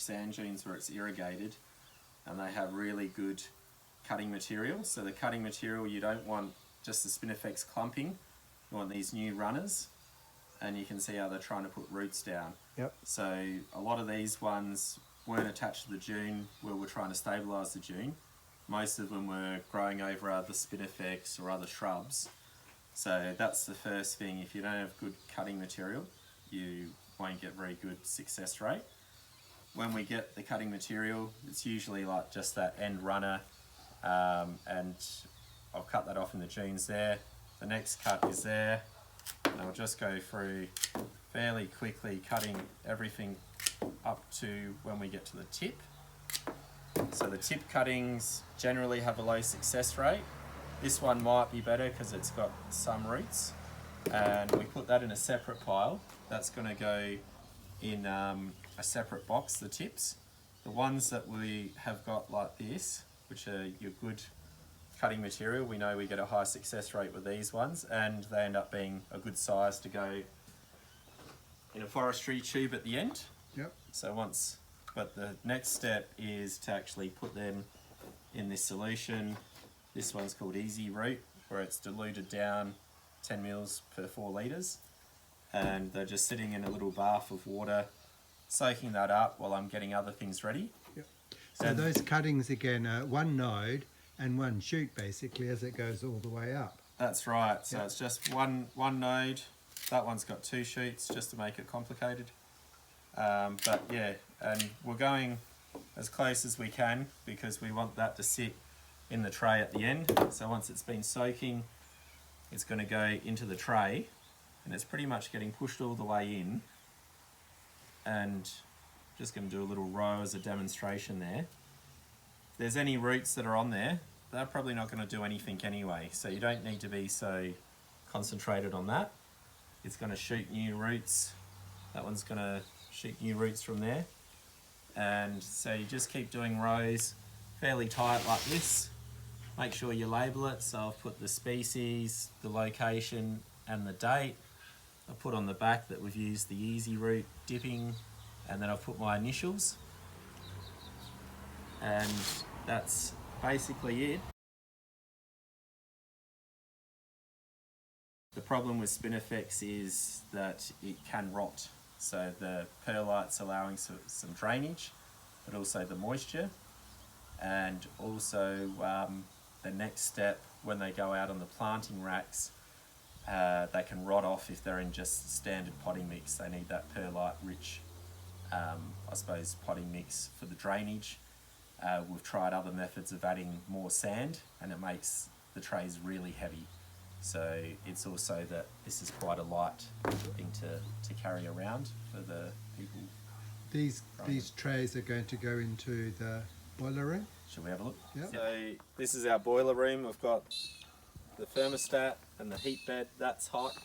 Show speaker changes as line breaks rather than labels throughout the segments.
sand dunes where it's irrigated, and they have really good cutting material. So the cutting material, you don't want just the Spinifex clumping, you want these new runners, and you can see how they're trying to put roots down.
Yep.
So a lot of these ones weren't attached to the dune where we're trying to stabilise the dune. Most of them were growing over other Spinifex or other shrubs. So that's the first thing. If you don't have good cutting material, you won't get very good success rate. When we get the cutting material, it's usually like just that end runner, and I'll cut that off in the dunes there. The next cut is there, and I'll just go through fairly quickly cutting everything up to when we get to the tip. So the tip cuttings generally have a low success rate. This one might be better because it's got some roots, and we put that in a separate pile. That's going to go in a separate box, the tips. The ones that we have got like this, which are your good cutting material, we know we get a high success rate with these ones, and they end up being a good size to go in a forestry tube at the end.
Yep.
So but the next step is to actually put them in this solution. This one's called Easy Root, where it's diluted down 10 mils per 4 litres, and they're just sitting in a little bath of water, soaking that up while I'm getting other things ready.
Yep. So those cuttings again are one node and one shoot basically as it goes all the way up.
That's right. So it's just one node. That one's got 2 shoots just to make it complicated. But yeah, and we're going as close as we can because we want that to sit in the tray at the end. So once it's been soaking, it's going to go into the tray, and it's pretty much getting pushed all the way in. And just going to do a little row as a demonstration there. If there's any roots that are on there, they're probably not going to do anything anyway, so you don't need to be so concentrated on that. It's going to shoot new roots. That one's going to shoot new roots from there. And so you just keep doing rows fairly tight like this. Make sure you label it. So I've put the species, the location and the date. I've put on the back that we've used the Easy Root dipping, and then I've put my initials. And that's basically it. The problem with Spinifex is that it can rot. So the perlite's allowing some drainage, but also the moisture. And also the next step, when they go out on the planting racks, they can rot off if they're in just standard potting mix. They need that perlite rich, I suppose, potting mix for the drainage. We've tried other methods of adding more sand, and it makes the trays really heavy. So it's also that this is quite a light thing to carry around for the people.
These trays are going to go into the boiler room?
Shall we have a look?
Yep.
So this is our boiler room. We've got the thermostat and the heat bed. That's hot.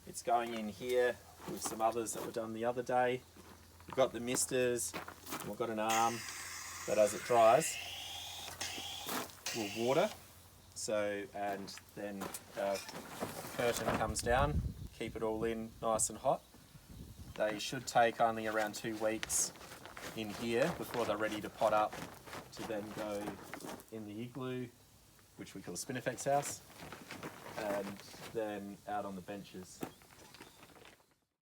It's going in here with some others that were done the other day. We've got the misters, and we've got an arm that as it dries will water. So, and then our curtain comes down, keep it all in nice and hot. They should take only around 2 weeks in here before they're ready to pot up to then go in the igloo, which we call Spinifex house, and then out on the benches.